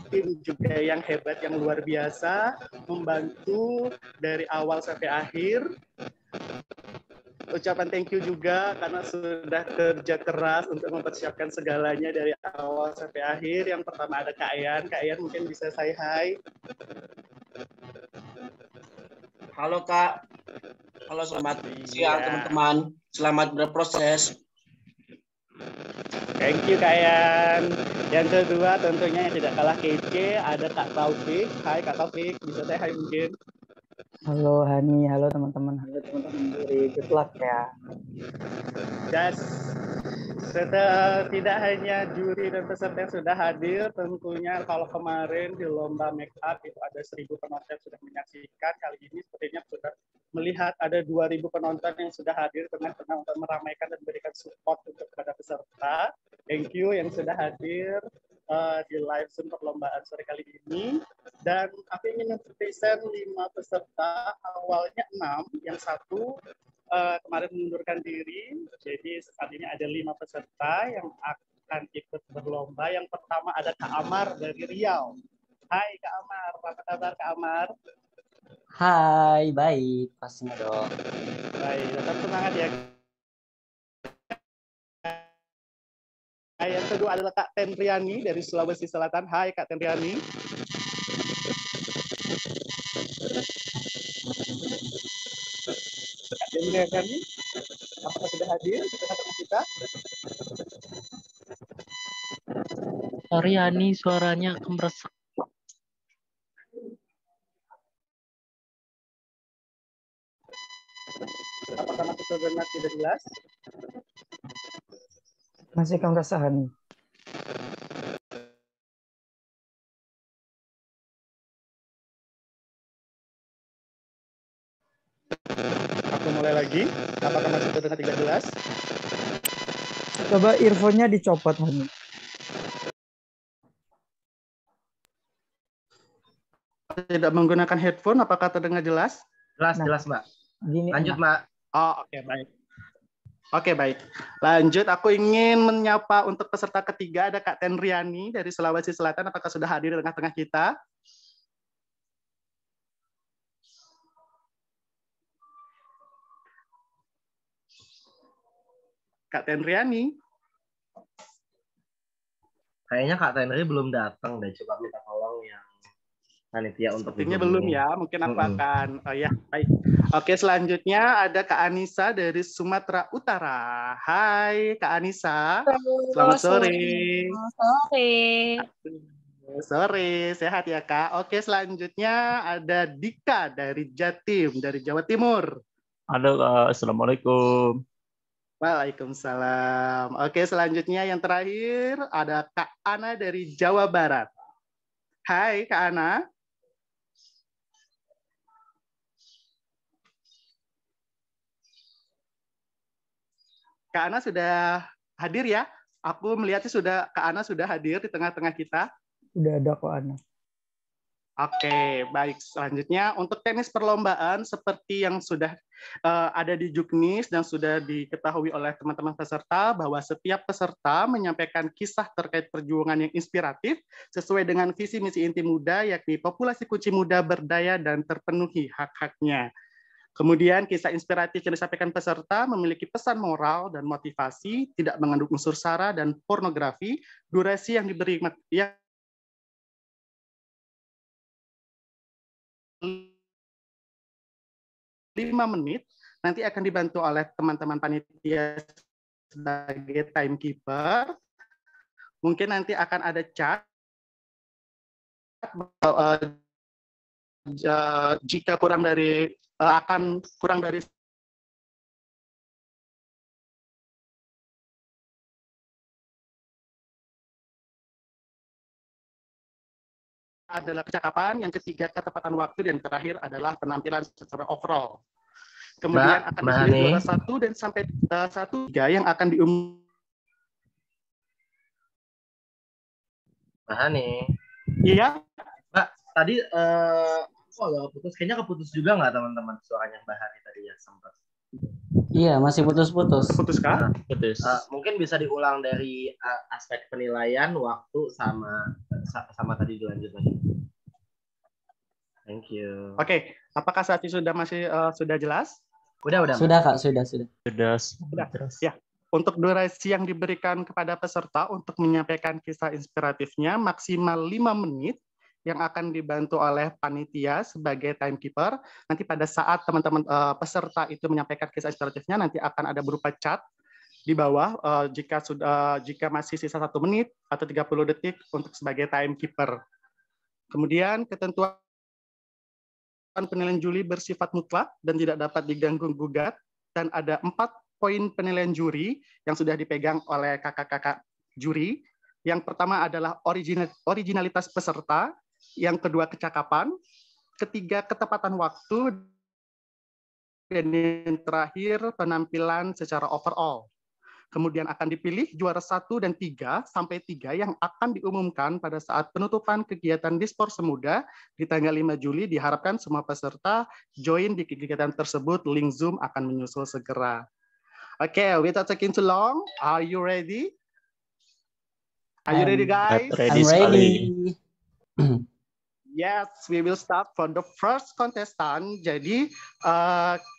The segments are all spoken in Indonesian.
tim juga yang hebat, yang luar biasa, membantu dari awal sampai akhir. Ucapan thank you juga karena sudah kerja keras untuk mempersiapkan segalanya dari awal sampai akhir. Yang pertama ada Kak Ayan. Kak Ayan mungkin bisa say hi. Halo Kak. Halo, selamat siang teman-teman. Selamat berproses. Thank you Kak Ayan. Yang kedua tentunya yang tidak kalah kece ada Kak Taufik. Hai Kak Taufik, bisa say hi mungkin? Halo Hani, halo teman-teman, halo teman-teman juri, good luck ya. Dan tidak hanya juri dan peserta yang sudah hadir, tentunya kalau kemarin di lomba make up itu ada 1.000 penonton yang sudah menyaksikan, kali ini sepertinya sudah melihat ada 2.000 penonton yang sudah hadir tengah-tengah untuk meramaikan dan memberikan support untuk kepada peserta. Thank you yang sudah hadir di live Zoom perlombaan sore kali ini. Dan aku ingin mempresent 5 peserta, awalnya 6, yang satu kemarin mengundurkan diri. Jadi saat ini ada 5 peserta yang akan ikut berlomba. Yang pertama ada Kak Amar dari Riau. Hai Kak Amar, apa kabar Kak Amar? Hai, baik, pastinya dong. Baik, tetap semangat ya. Yang kedua adalah Kak Tenriani dari Sulawesi Selatan. Hai Kak Tenriani. Kak Tenriani, apakah sudah hadir di tengah-tengah kita? Sorry Hani, suaranya kemeresek. Apakah masih terdengar tidak jelas? Masih kemeresek Hani. Aku mulai lagi. Apakah masih terdengar tidak jelas? Coba earphone-nya dicopot Hani. Tidak menggunakan headphone, apakah terdengar jelas? Jelas Mbak. Gini, Lanjut Mbak. Oh, oke, baik. Oke, baik. Lanjut, aku ingin menyapa untuk peserta ketiga, ada Kak Tenriani dari Sulawesi Selatan. Apakah sudah hadir di tengah-tengah kita? Kak Tenriani. Kayaknya Kak Tenri belum datang deh. Coba minta tolong yang panitia untuk Sepertinya belum ya, mungkin aku akan. Oh ya, baik. Oke, selanjutnya ada Kak Anissa dari Sumatera Utara. Hai Kak Anissa. Selamat sore. Sore. Sore, sehat ya Kak. Oke, selanjutnya ada Dika dari Jatim, dari Jawa Timur. Halo Kak, Assalamualaikum. Waalaikumsalam. Oke, selanjutnya yang terakhir ada Kak Ana dari Jawa Barat. Hai Kak Ana. Kak Ana sudah hadir ya? Aku melihatnya Kak Ana sudah hadir di tengah-tengah kita. Udah ada kok Ana. Oke, baik. Selanjutnya untuk teknis perlombaan seperti yang sudah ada di Juknis dan sudah diketahui oleh teman-teman peserta bahwa setiap peserta menyampaikan kisah terkait perjuangan yang inspiratif sesuai dengan visi misi inti muda, yakni populasi kunci muda berdaya dan terpenuhi hak-haknya. Kemudian kisah inspiratif yang disampaikan peserta memiliki pesan moral dan motivasi, tidak mengandung unsur sara dan pornografi, durasi yang diberi 5 menit, nanti akan dibantu oleh teman-teman panitia sebagai timekeeper. Mungkin nanti akan ada chat jika kurang dari adalah kecakapan, yang ketiga ketepatan waktu, dan terakhir adalah penampilan secara overall. Kemudian akan dipilih juara 1 dan sampai 1-3 yang akan Mbak Hani. Iya. Mbak, tadi kok agak keputus? Kayaknya keputus juga nggak teman-teman suaranya Mbak Hani tadi ya sempat. Iya, masih putus-putus. Terputus kah? Putus. Mungkin bisa diulang dari aspek penilaian, waktu, sama tadi dilanjut lagi. Thank you. Oke, apakah saat ini sudah jelas? Udah. Sudah, Kak, sudah. Sudah. Terus. Ya. Untuk durasi yang diberikan kepada peserta untuk menyampaikan kisah inspiratifnya maksimal 5 menit yang akan dibantu oleh panitia sebagai timekeeper. Nanti pada saat teman-teman peserta itu menyampaikan kisah inspiratifnya, nanti akan ada berupa chat di bawah jika masih sisa 1 menit atau 30 detik untuk sebagai timekeeper. Kemudian ketentuan penilaian juri bersifat mutlak dan tidak dapat diganggu-gugat, dan ada 4 poin penilaian juri yang sudah dipegang oleh kakak-kakak juri. Yang pertama adalah originalitas peserta, yang kedua kecakapan, ketiga ketepatan waktu, dan yang terakhir penampilan secara overall. Kemudian akan dipilih juara 1 dan 3 sampai 3 yang akan diumumkan pada saat penutupan kegiatan Dispor Semuda di tanggal 5 Juli. Diharapkan semua peserta join di kegiatan tersebut. Link Zoom akan menyusul segera. Oke, without taking too long, are you ready? Are you ready, guys? Ready I'm sekali. ready. Yes, we will start for the first contestant. Jadi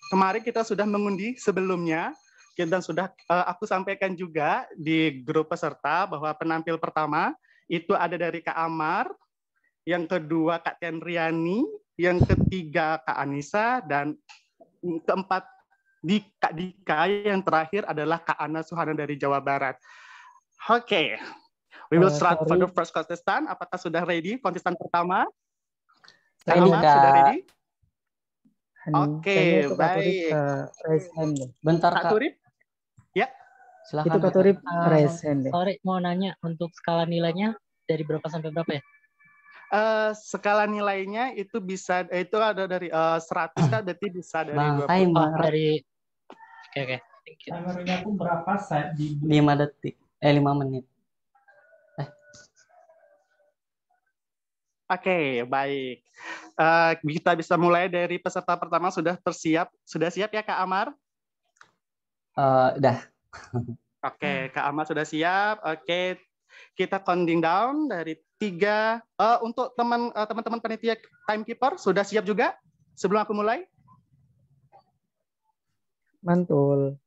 kemarin kita sudah mengundi sebelumnya dan sudah aku sampaikan juga di grup peserta bahwa penampil pertama itu ada dari Kak Amar, yang kedua Kak Tenriani, yang ketiga Kak Anissa, dan keempat Kak Dika, yang terakhir adalah Kak Ana Suhana dari Jawa Barat. Oke, we will start for the first contestant. Apakah sudah ready kontestan pertama? Kak Ready, Amar Kak. sudah ready? Oke, baik. Raise hand deh. Bentar, Kak Kak. Turip? Ya. Silakan. Itu Kak Turip raise hand deh. Sorry, mau nanya untuk skala nilainya dari berapa sampai berapa ya? Skala nilainya itu bisa ada dari 100 Kak, berarti bisa dari Bang, 20. timer. Dari Oke. Thank you. Timernya tuh berapa set di 5 detik. 5 menit. Oke, baik. Kita bisa mulai dari peserta pertama. Sudah siap ya Kak Amar? Udah. Oke, Kak Amar sudah siap. Oke, kita counting down dari 3. Untuk teman-teman panitia timekeeper sudah siap juga sebelum aku mulai? Mantul.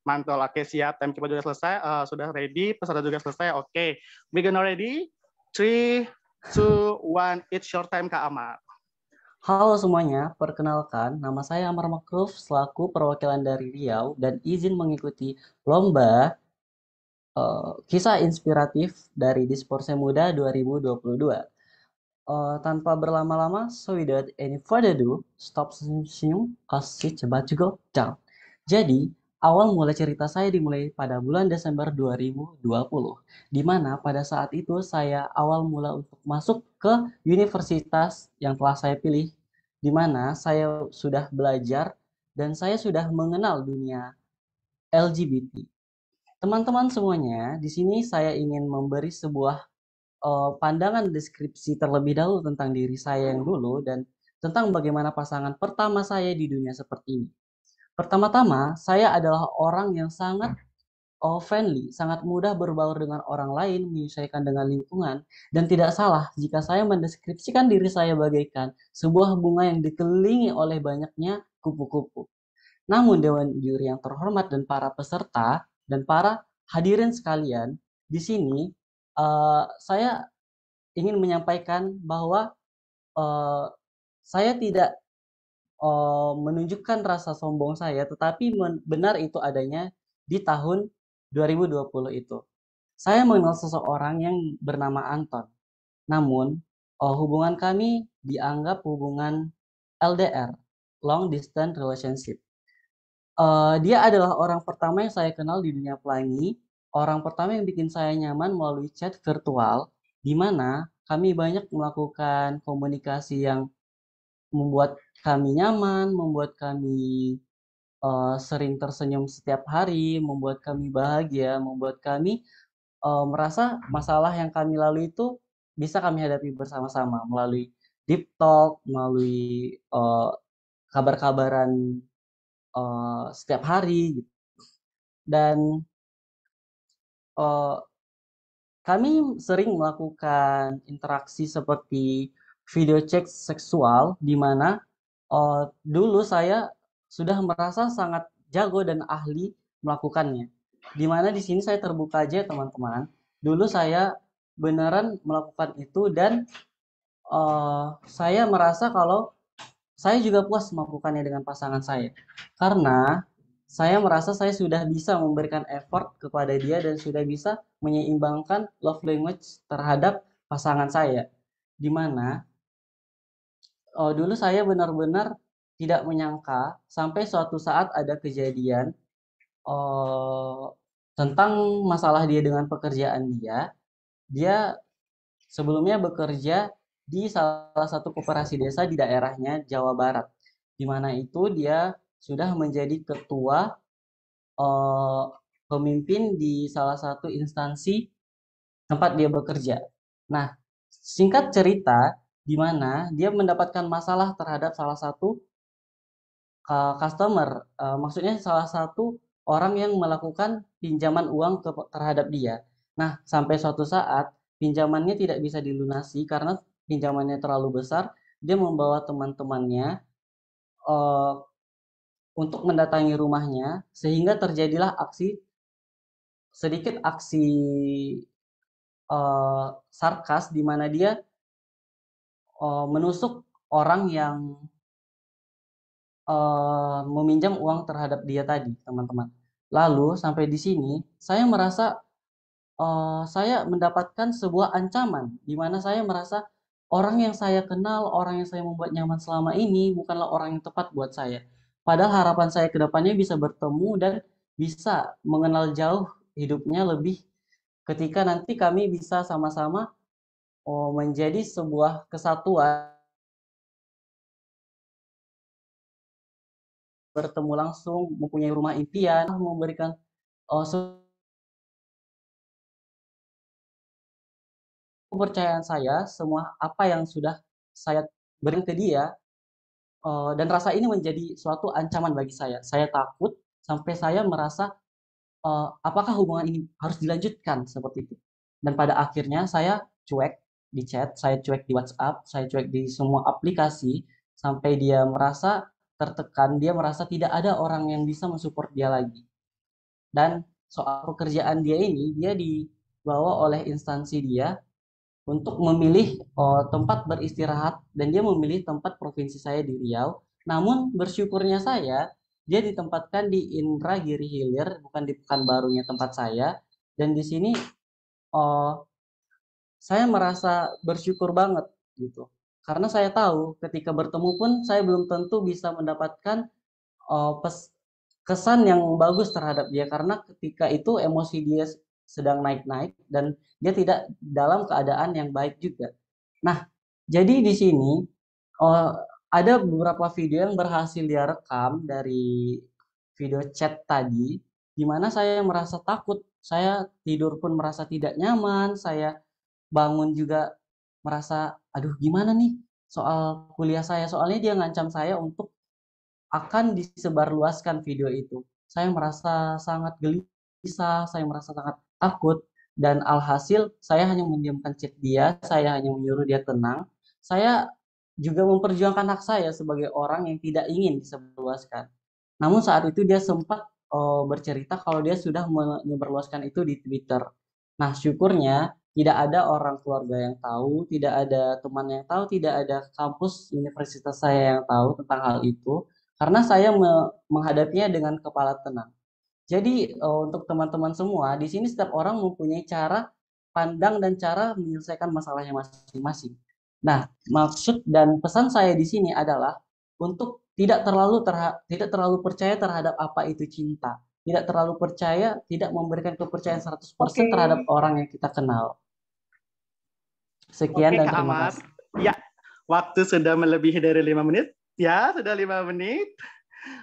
Oke, siap. Timekeeper sudah selesai. Sudah ready. Peserta juga selesai. Oke, we gonna ready. 3, 2, 1. It's your time, Kak Amar. Halo semuanya, perkenalkan nama saya Amar Makruf selaku perwakilan dari Riau dan izin mengikuti lomba kisah inspiratif dari Dispor Semuda 2022. Tanpa berlama-lama, so without any further ado, stop senyum, kasih coba to go down. Jadi, awal mulai cerita saya dimulai pada bulan Desember 2020, di mana pada saat itu saya awal mula untuk masuk ke universitas yang telah saya pilih, di mana saya sudah belajar dan saya sudah mengenal dunia LGBT. Teman-teman semuanya, di sini saya ingin memberi sebuah pandangan deskripsi terlebih dahulu tentang diri saya yang dulu dan tentang bagaimana pasangan pertama saya di dunia seperti ini. Pertama-tama, saya adalah orang yang sangat friendly, sangat mudah berbaur dengan orang lain, menyesuaikan dengan lingkungan, dan tidak salah jika saya mendeskripsikan diri saya bagaikan sebuah bunga yang dikelilingi oleh banyaknya kupu-kupu. Namun Dewan Juri yang terhormat dan para peserta dan para hadirin sekalian, di sini saya ingin menyampaikan bahwa saya tidak menunjukkan rasa sombong saya, tetapi benar itu adanya di tahun 2020 itu. Saya mengenal seseorang yang bernama Anton. Namun, hubungan kami dianggap hubungan LDR, long distance relationship. Dia adalah orang pertama yang saya kenal di dunia pelangi, orang pertama yang bikin saya nyaman melalui chat virtual, di mana kami banyak melakukan komunikasi yang membuat kami nyaman, membuat kami sering tersenyum setiap hari, membuat kami bahagia, membuat kami merasa masalah yang kami lalui itu bisa kami hadapi bersama-sama melalui deep talk, melalui kabar-kabaran setiap hari gitu. Dan kami sering melakukan interaksi seperti video chat seksual, di mana dulu saya sudah merasa sangat jago dan ahli melakukannya. Di mana di sini saya terbuka aja teman-teman. Dulu saya beneran melakukan itu dan saya merasa kalau saya juga puas melakukannya dengan pasangan saya. Karena saya merasa saya sudah bisa memberikan effort kepada dia dan sudah bisa menyeimbangkan love language terhadap pasangan saya. Di mana dulu saya benar-benar tidak menyangka sampai suatu saat ada kejadian tentang masalah dia dengan pekerjaan dia. Dia sebelumnya bekerja di salah satu koperasi desa di daerahnya Jawa Barat, di mana itu dia sudah menjadi ketua pemimpin di salah satu instansi tempat dia bekerja. Nah, singkat cerita, di mana dia mendapatkan masalah terhadap salah satu customer, maksudnya salah satu orang yang melakukan pinjaman uang terhadap dia. Nah, sampai suatu saat pinjamannya tidak bisa dilunasi karena pinjamannya terlalu besar. Dia membawa teman-temannya untuk mendatangi rumahnya, sehingga terjadilah sedikit aksi sarkas di mana dia menusuk orang yang meminjam uang terhadap dia tadi, teman-teman. Lalu sampai di sini saya merasa saya mendapatkan sebuah ancaman, di mana saya merasa orang yang saya kenal, orang yang saya membuat nyaman selama ini bukanlah orang yang tepat buat saya. Padahal harapan saya ke depannya bisa bertemu dan bisa mengenal jauh hidupnya lebih ketika nanti kami bisa sama-sama menjadi sebuah kesatuan, bertemu langsung, mempunyai rumah impian, memberikan kepercayaan saya, semua apa yang sudah saya berikan ke dia, dan rasa ini menjadi suatu ancaman bagi saya. Saya takut sampai saya merasa apakah hubungan ini harus dilanjutkan seperti itu. Dan pada akhirnya saya cuek di chat, saya cuek di WhatsApp, saya cuek di semua aplikasi sampai dia merasa tertekan, dia merasa tidak ada orang yang bisa mensupport dia lagi. Dan soal pekerjaan dia ini, dia dibawa oleh instansi dia untuk memilih tempat beristirahat dan dia memilih tempat provinsi saya di Riau. Namun bersyukurnya saya, dia ditempatkan di Indragiri Hilir, bukan di Pekanbarunya tempat saya. Dan di sini saya merasa bersyukur banget gitu. Karena saya tahu ketika bertemu pun saya belum tentu bisa mendapatkan kesan yang bagus terhadap dia, karena ketika itu emosi dia sedang naik-naik dan dia tidak dalam keadaan yang baik juga. Nah, jadi di sini ada beberapa video yang berhasil dia rekam dari video chat tadi, di mana saya merasa takut, saya tidur pun merasa tidak nyaman, saya bangun juga merasa, aduh gimana nih soal kuliah saya, soalnya dia ngancam saya untuk akan disebarluaskan video itu. Saya merasa sangat gelisah, saya merasa sangat takut, dan alhasil saya hanya mendiamkan chat dia, saya hanya menyuruh dia tenang. Saya juga memperjuangkan hak saya sebagai orang yang tidak ingin disebarluaskan. Namun saat itu dia sempat bercerita kalau dia sudah menyebarluaskan itu di Twitter. Nah, syukurnya tidak ada orang keluarga yang tahu, tidak ada teman yang tahu, tidak ada kampus universitas saya yang tahu tentang hal itu, karena saya menghadapinya dengan kepala tenang. Jadi untuk teman-teman semua, di sini setiap orang mempunyai cara pandang dan cara menyelesaikan masalahnya masing-masing. Nah, maksud dan pesan saya di sini adalah untuk tidak terlalu percaya terhadap apa itu cinta. Tidak terlalu percaya, tidak memberikan kepercayaan 100% terhadap orang yang kita kenal. Sekian dan terima kasih. Ya, waktu sudah melebihi dari 5 menit. Ya, sudah 5 menit.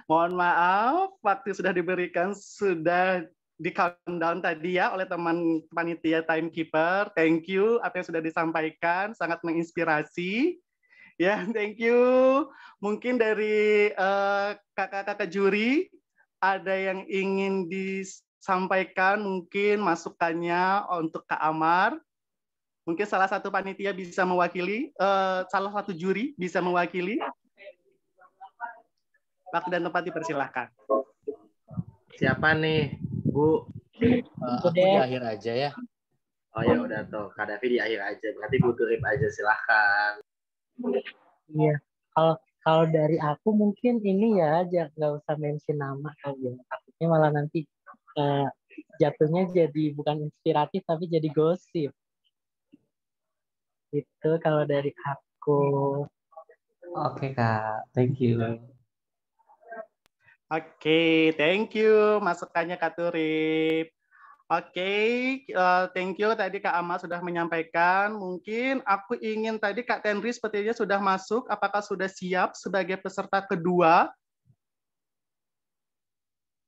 Mohon maaf, waktu sudah diberikan, sudah di countdown tadi ya oleh teman panitia timekeeper. Thank you apa yang sudah disampaikan, sangat menginspirasi. Ya, thank you. Mungkin dari kakak-kakak juri ada yang ingin disampaikan, mungkin masukannya untuk Kak Amar. Mungkin salah satu panitia bisa mewakili, salah satu juri bisa mewakili. Waktu dan tempat dipersilahkan. Siapa nih, Bu? Aku di akhir aja ya. Oh ya udah tuh, Kak Davi di akhir aja. Berarti Bu Turip aja, silahkan. Iya. Kalau dari aku mungkin ini ya aja nggak usah mention nama kali ya. Takutnya malah nanti eh, jatuhnya jadi bukan inspiratif tapi jadi gosip. Itu kalau dari aku. Oke, Kak. Thank you. Oke, thank you masukannya Kak Turip. Oke, thank you tadi Kak Amal sudah menyampaikan. Mungkin aku ingin tadi Kak Tenri sepertinya sudah masuk. Apakah sudah siap sebagai peserta kedua?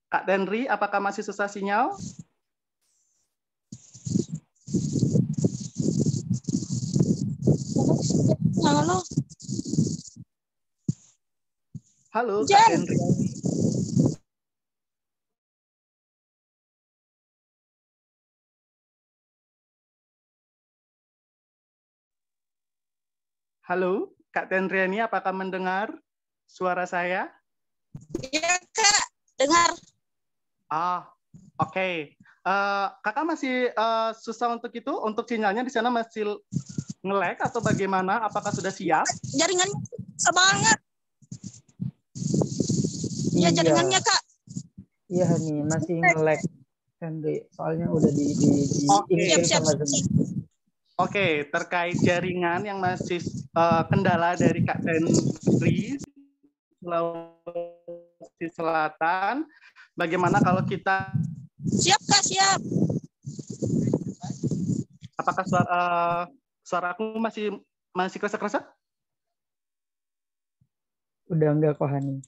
Kak Tenri, apakah masih susah sinyal? Halo. Halo, Kak Tenri. Halo, Kak Tenriani, apakah mendengar suara saya? Iya, Kak. Dengar. Oke. Kakak masih susah untuk itu? Untuk sinyalnya di sana masih nge-lag atau bagaimana? Apakah sudah siap? Jaringannya susah banget. Iya, jaringannya, Kak. Iya, Hani, masih nge-lag. Henry, soalnya udah Oke. sama Zoom. Oke, terkait jaringan yang masih kendala dari Kak Tenri, Sulawesi Selatan, bagaimana kalau kita... Siap, Kak, siap. Apakah suara aku masih kerasa-kerasa? Udah enggak kok, Hani.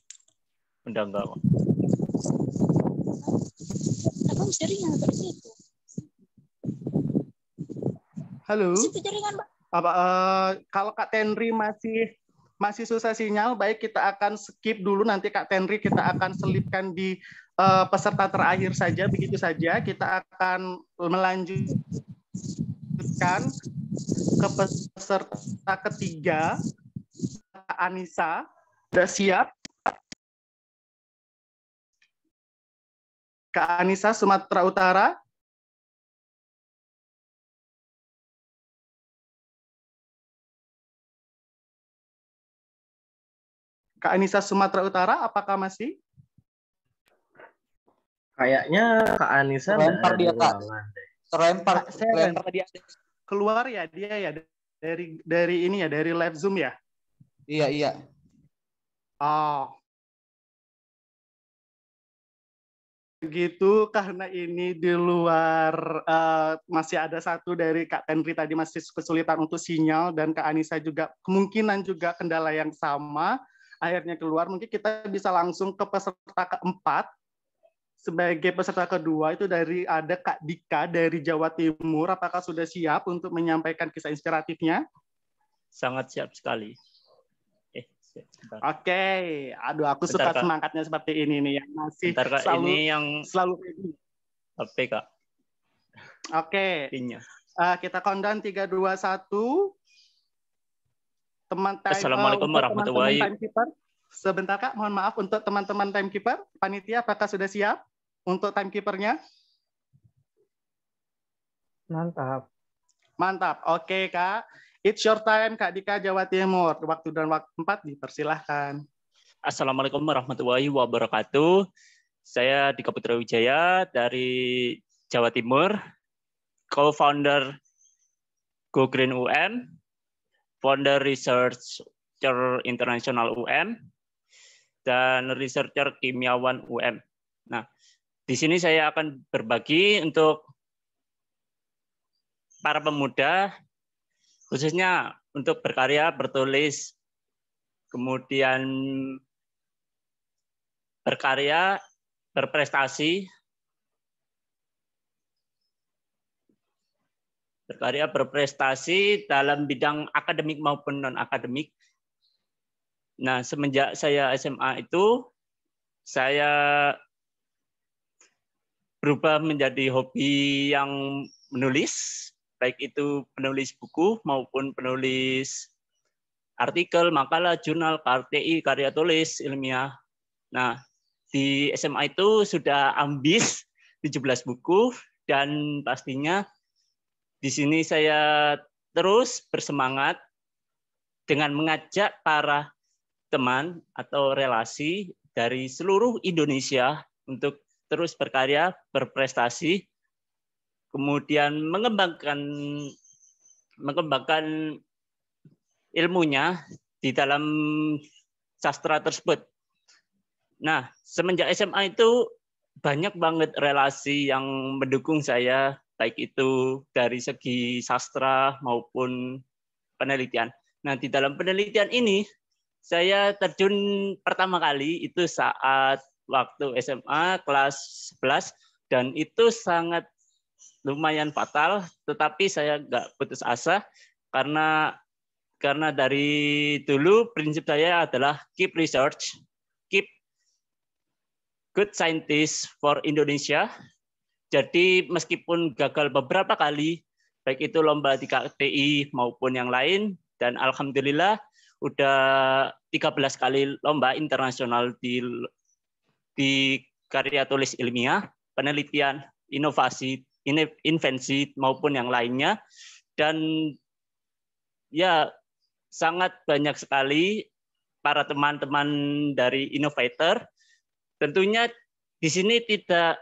Udah enggak kok. Abang jaringan apa di situ? Halo. Situ jaringan, Mbak. Kalau Kak Tenri masih susah sinyal, baik kita akan skip dulu, nanti Kak Tenri kita akan selipkan di peserta terakhir saja, begitu saja. Kita akan melanjutkan ke peserta ketiga, Kak Anissa. Sudah siap? Kak Anissa, Sumatera Utara. Kak Anissa, Sumatera Utara, apakah masih? Kayaknya Kak Anissa Terlempar ada di dia, Kak. ruangan deh. Terlempar dia. Keluar ya dia ya dari ini ya, dari live Zoom ya? Iya. Oh. Begitu, karena ini di luar, masih ada satu dari Kak Tenri tadi masih kesulitan untuk sinyal, dan Kak Anissa juga kemungkinan juga kendala yang sama, akhirnya keluar. Mungkin kita bisa langsung ke peserta keempat. Sebagai peserta kedua itu ada Kak Dika dari Jawa Timur. Apakah sudah siap untuk menyampaikan kisah inspiratifnya? Sangat siap sekali. Oke, aduh aku suka semangatnya seperti ini nih yang masih selalu ini yang selalu HP, Kak. Oke. Kita countdown 3 2 1. Assalamualaikum warahmatullahi wabarakatuh. Sebentar Kak, mohon maaf untuk teman-teman timekeeper. Panitia apakah sudah siap untuk timekeepernya? Mantap. Mantap. Oke, Kak. It's your time, Kak Dika, Jawa Timur. Waktu dan waktu tempat dipersilahkan. Assalamualaikum warahmatullahi wabarakatuh. Saya Dika Putra Wijaya dari Jawa Timur, co-founder Go Green UN, founder researcher internasional UN, dan researcher kimiawan UN. Nah, di sini saya akan berbagi untuk para pemuda, khususnya untuk berkarya, bertulis, kemudian berkarya, berprestasi, dalam bidang akademik maupun non-akademik, Nah, semenjak saya SMA itu, saya berubah menjadi hobi yang menulis, baik itu penulis buku maupun penulis artikel, makalah, jurnal, KTI, karya tulis, ilmiah. Nah, di SMA itu sudah ambis 17 buku, dan pastinya di sini saya terus bersemangat dengan mengajak para teman atau relasi dari seluruh Indonesia untuk terus berkarya, berprestasi, kemudian mengembangkan ilmunya di dalam sastra tersebut. Nah, semenjak SMA itu banyak banget relasi yang mendukung saya, baik itu dari segi sastra maupun penelitian. Nah, di dalam penelitian ini, saya terjun pertama kali itu saat waktu SMA kelas 11, dan itu sangat lumayan fatal, tetapi saya nggak putus asa karena dari dulu prinsip saya adalah keep research, keep good scientist for Indonesia. Jadi meskipun gagal beberapa kali, baik itu lomba di KTI maupun yang lain, dan alhamdulillah udah 13 kali lomba internasional di karya tulis ilmiah, penelitian, inovasi, invensi maupun yang lainnya. Dan ya sangat banyak sekali para teman-teman dari innovator. Tentunya di sini tidak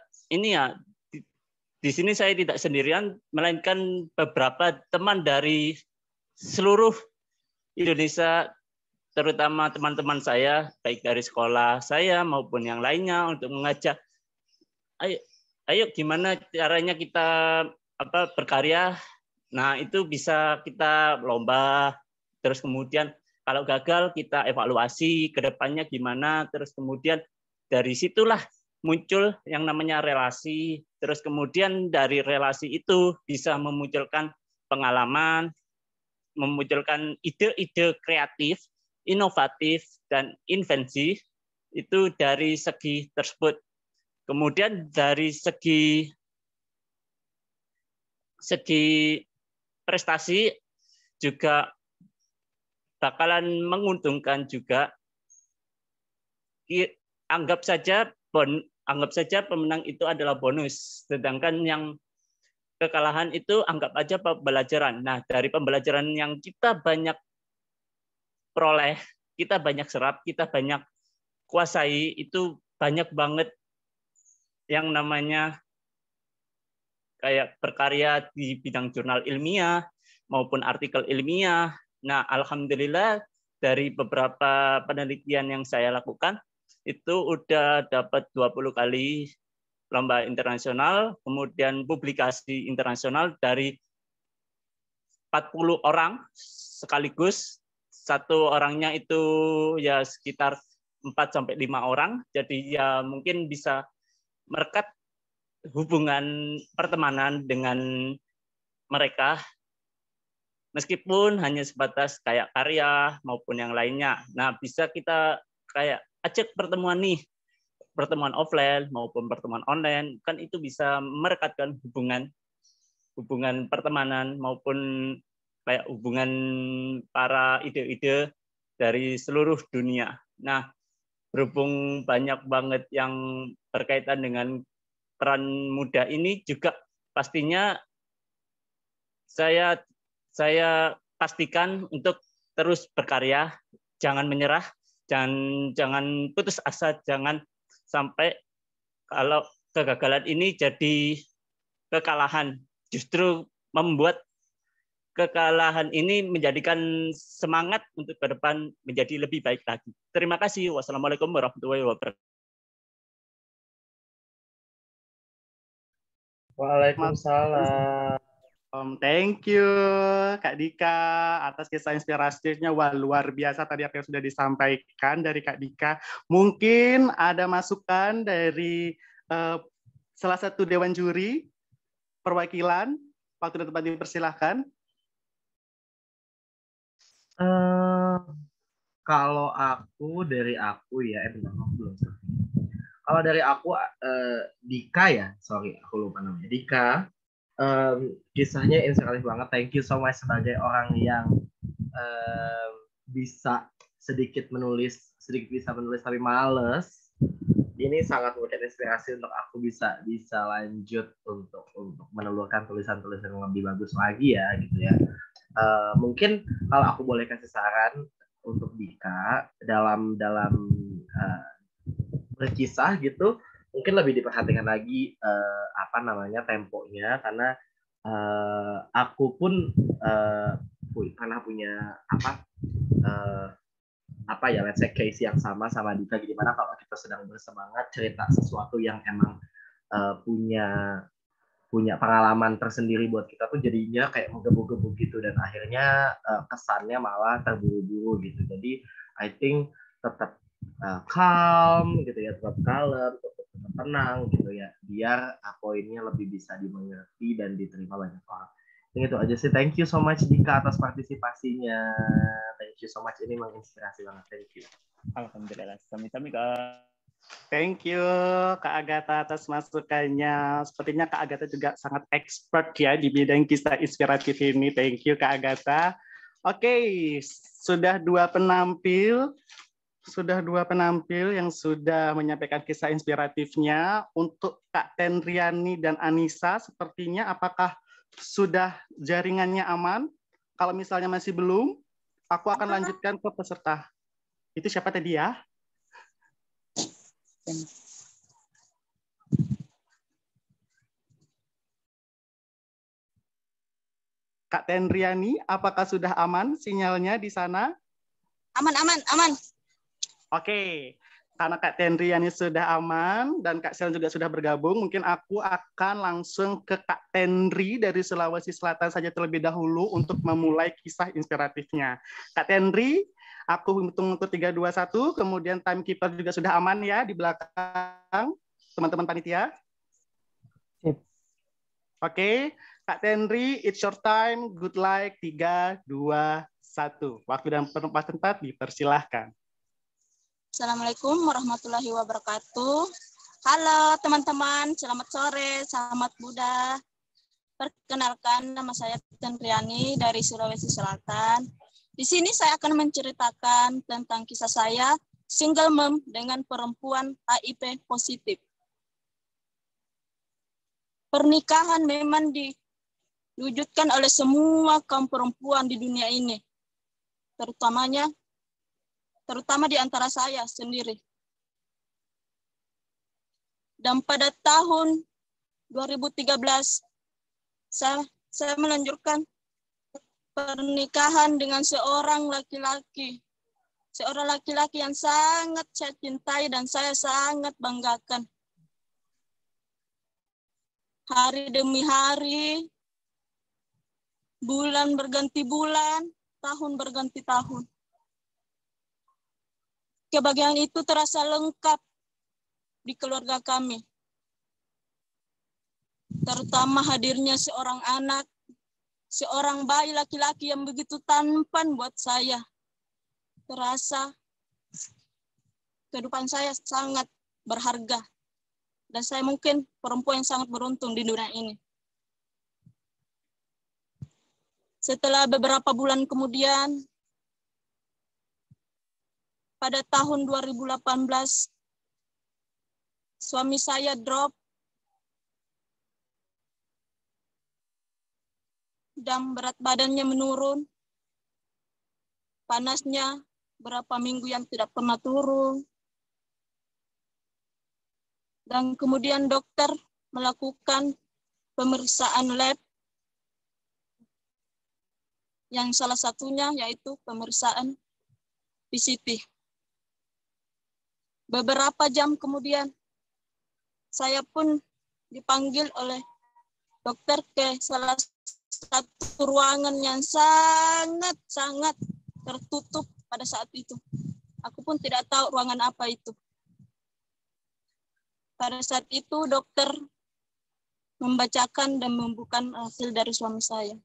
di sini saya tidak sendirian, melainkan beberapa teman dari seluruh Indonesia, terutama teman-teman saya, baik dari sekolah saya maupun yang lainnya, untuk mengajak, ayo gimana caranya kita berkarya. Nah, itu bisa kita lomba, terus kemudian kalau gagal kita evaluasi ke depannya gimana, terus kemudian dari situlah muncul yang namanya relasi, terus kemudian dari relasi itu bisa memunculkan pengalaman, memunculkan ide-ide kreatif, inovatif, dan invensi, itu dari segi tersebut. Kemudian dari segi prestasi juga bakalan menguntungkan juga. Anggap saja pemenang itu adalah bonus, sedangkan yang kekalahan itu anggap aja pembelajaran. Nah, dari pembelajaran yang kita banyak peroleh, kita banyak serap, kita banyak kuasai, itu banyak banget yang namanya kayak berkarya di bidang jurnal ilmiah maupun artikel ilmiah. Nah, alhamdulillah dari beberapa penelitian yang saya lakukan, itu udah dapat 20 kali lomba internasional, kemudian publikasi internasional dari 40 orang sekaligus. Satu orangnya itu ya sekitar 4-5 orang, jadi ya mungkin bisa merekat hubungan pertemanan dengan mereka, meskipun hanya sebatas kayak karya maupun yang lainnya. Nah, bisa kita kayak ajak pertemuan nih, pertemuan offline maupun pertemuan online, kan itu bisa merekatkan hubungan pertemanan maupun kayak hubungan para ide-ide dari seluruh dunia. Nah, berhubung banyak banget yang berkaitan dengan peran muda ini, juga pastinya saya pastikan untuk terus berkarya, jangan menyerah, jangan putus asa, jangan sampai kalau kegagalan ini jadi kekalahan. Justru membuat kekalahan ini menjadikan semangat untuk ke depan menjadi lebih baik lagi. Terima kasih. Wassalamualaikum warahmatullahi wabarakatuh. Waalaikumsalam. Thank you Kak Dika atas kisah inspirasinya. Wah, luar biasa tadi apa yang sudah disampaikan dari Kak Dika. Mungkin ada masukan dari salah satu dewan juri perwakilan. Waktu dan tempat dipersilahkan. Kalau dari aku ya, bentar, aku belum. Kalau dari aku, Dika ya, sorry aku lupa namanya. Dika, kisahnya inspiratif banget. Thank you so much sebagai orang yang bisa sedikit bisa menulis tapi males. Ini sangat memberikan inspirasi untuk aku bisa lanjut untuk menelurkan tulisan-tulisan yang lebih bagus lagi ya gitu ya. Mungkin kalau aku boleh kasih saran untuk Dika dalam berkisah gitu, mungkin lebih diperhatikan lagi temponya, karena aku pun pernah punya let's say case yang sama Dika. Gimana kalau kita sedang bersemangat cerita sesuatu yang emang punya pengalaman tersendiri buat kita tuh jadinya kayak menggebu-gebu gitu, dan akhirnya kesannya malah terburu-buru gitu. Jadi I think tetap calm gitu ya, tetap kalem, tetap tenang gitu ya, biar poinnya lebih bisa dimengerti dan diterima banyak orang. Itu aja sih. Thank you so much Dika atas partisipasinya. Thank you so much, ini menginspirasi banget. Thank you. Alhamdulillah. Sami-sami Kak. Thank you Kak Agatha atas masukannya. Sepertinya Kak Agatha juga sangat expert ya di bidang kisah inspiratif ini. Thank you Kak Agatha. Oke, sudah dua penampil yang sudah menyampaikan kisah inspiratifnya. Untuk Kak Tenriani dan Anissa, sepertinya apakah sudah jaringannya aman? Kalau misalnya masih belum, aku akan lanjutkan ke peserta. Itu siapa tadi ya? Kak Tenriani, apakah sudah aman sinyalnya di sana? Aman. Oke, karena Kak Tenriani sudah aman dan Kak Sel juga sudah bergabung, mungkin aku akan langsung ke Kak Tenri dari Sulawesi Selatan saja terlebih dahulu untuk memulai kisah inspiratifnya. Kak Tenri, aku hitung 3, 2, 1, kemudian timekeeper juga sudah aman ya di belakang teman-teman panitia. Sip. Oke, Kak Tenri, it's your time. Good luck. 3, 2, 1. Waktu dan tempat dipersilahkan. Assalamualaikum warahmatullahi wabarakatuh. Halo teman-teman, selamat sore, selamat Buddha. Perkenalkan, nama saya Tenriani dari Sulawesi Selatan. Di sini saya akan menceritakan tentang kisah saya single mom dengan perempuan HIV positif. Pernikahan memang diwujudkan oleh semua kaum perempuan di dunia ini, terutama di antara saya sendiri. Dan pada tahun 2013, saya melanjutkan pernikahan dengan seorang laki-laki yang sangat saya cintai dan saya sangat banggakan. Hari demi hari, bulan berganti bulan, tahun berganti tahun. Kebahagiaan itu terasa lengkap di keluarga kami. Terutama hadirnya seorang anak, seorang bayi laki-laki yang begitu tampan buat saya. Terasa kehidupan saya sangat berharga. Dan saya mungkin perempuan yang sangat beruntung di dunia ini. Setelah beberapa bulan kemudian, pada tahun 2018, suami saya drop dan berat badannya menurun. Panasnya berapa minggu yang tidak pernah turun. Dan kemudian dokter melakukan pemeriksaan lab yang salah satunya yaitu pemeriksaan PCT. Beberapa jam kemudian saya pun dipanggil oleh dokter ke salah satu ruangan yang sangat tertutup pada saat itu. Aku pun tidak tahu ruangan apa itu. Pada saat itu dokter membacakan dan membuka hasil dari suami saya.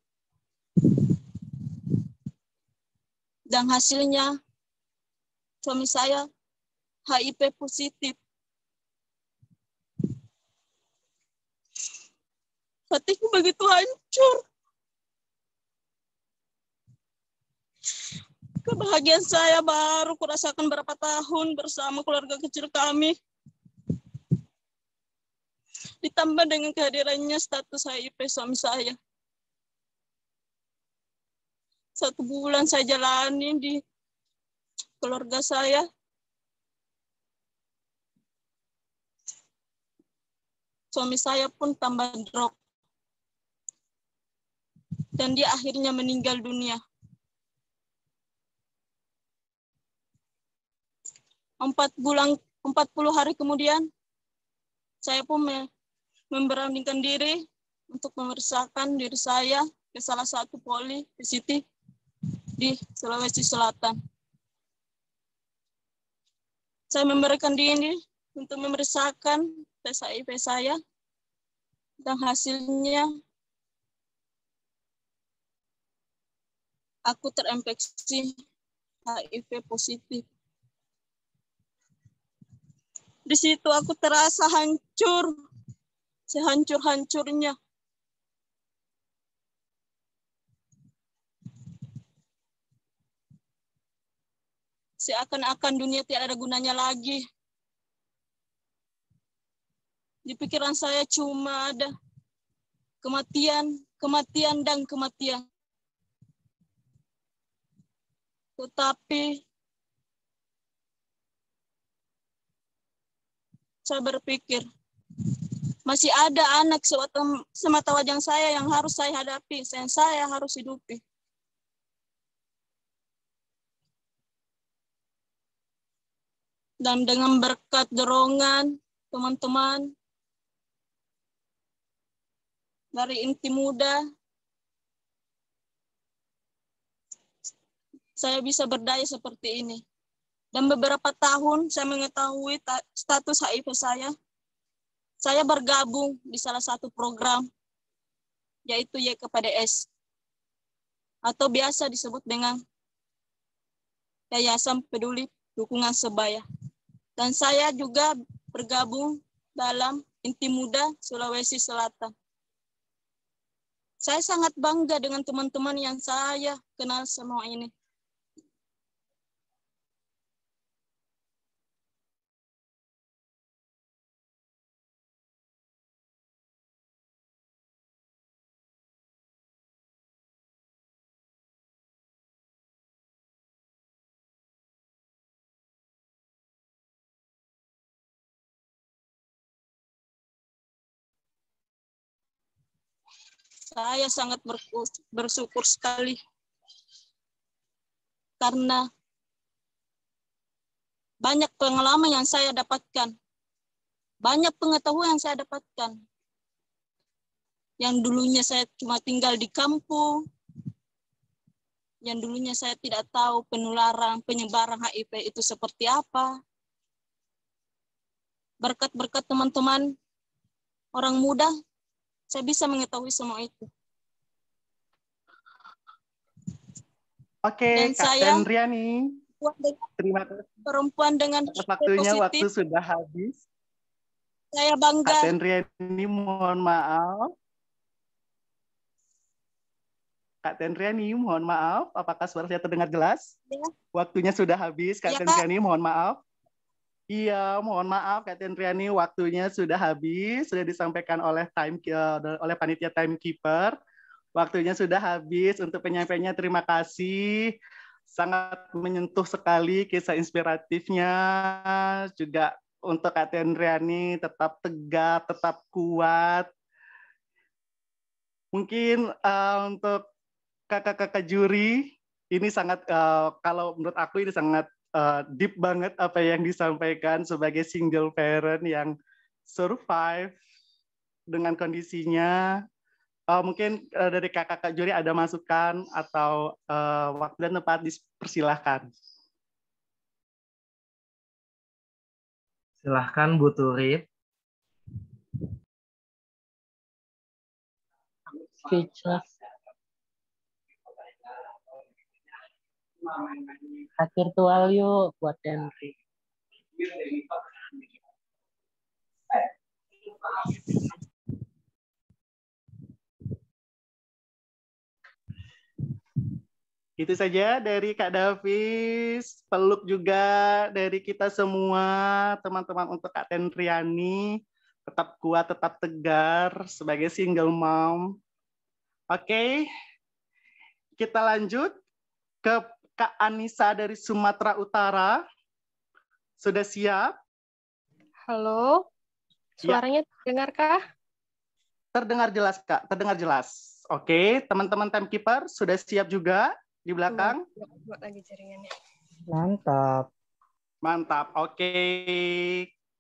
Dan hasilnya suami saya HIV positif. Hatiku begitu hancur. Kebahagiaan saya baru kurasakan berapa tahun bersama keluarga kecil kami. Ditambah dengan kehadirannya status HIV suami saya. 1 bulan saya jalani di keluarga saya. Suami saya pun tambah drop. Dan dia akhirnya meninggal dunia. 40 hari kemudian, saya pun memberanikan diri untuk memeriksakan diri saya ke salah satu poli PCT di Sulawesi Selatan. Saya memberikan diri untuk memeriksakan tes HIV saya, dan hasilnya aku terinfeksi HIV positif. Di situ aku terasa hancur, sehancur-hancurnya. Seakan-akan dunia tidak ada gunanya lagi. Di pikiran saya cuma ada kematian, kematian, dan kematian. Tetapi saya berpikir, masih ada anak semata wajah saya yang harus saya hadapi, yang saya harus hidupi. Dan dengan berkat dorongan teman-teman dari Inti Muda, saya bisa berdaya seperti ini. Dan beberapa tahun saya mengetahui status HIV saya bergabung di salah satu program, yaitu YKPDS, atau biasa disebut dengan Yayasan Peduli Dukungan Sebaya. Dan saya juga bergabung dalam Inti Muda Sulawesi Selatan. Saya sangat bangga dengan teman-teman yang saya kenal semua ini. Saya sangat bersyukur sekali karena banyak pengalaman yang saya dapatkan, banyak pengetahuan yang saya dapatkan. Yang dulunya saya cuma tinggal di kampung, yang dulunya saya tidak tahu penyebaran HIV itu seperti apa. Berkat-berkat teman-teman orang muda, saya bisa mengetahui semua itu. Oke, dan Kak saya Tenriani. Terima kasih. Perempuan dengan Waktunya, positif. waktu sudah habis. Saya bangga. Kak Tenriani, mohon maaf. Kak Tenriani, mohon maaf. Apakah suara saya terdengar jelas? Ya. Waktunya sudah habis, Kak Tenriani, mohon maaf. Iya, mohon maaf Kak Tenriani, waktunya sudah habis, sudah disampaikan oleh panitia timekeeper. Waktunya sudah habis untuk penyampaiannya. Terima kasih. Sangat menyentuh sekali kisah inspiratifnya. Juga untuk Kak Tenriani tetap tegap, tetap kuat. Mungkin untuk kakak-kakak juri, ini sangat, kalau menurut aku ini sangat deep banget apa yang disampaikan sebagai single parent yang survive dengan kondisinya. Mungkin dari kakak-kakak juri ada masukan atau waktu dan tempat, dipersilahkan. Silahkan Bu Turit. Speechless. virtual yuk buat Henry. Itu saja dari Kak Davis. Peluk juga dari kita semua, teman-teman, untuk Kak Tentriani. Tetap kuat, tetap tegar sebagai single mom. Oke, kita lanjut ke Kak Anissa dari Sumatera Utara. Sudah siap? Halo, suaranya terdengarkah? Terdengar jelas, Kak. Terdengar jelas. Oke, teman-teman timekeeper sudah siap juga di belakang? Buat lagi jaringannya. Mantap. Mantap. Oke,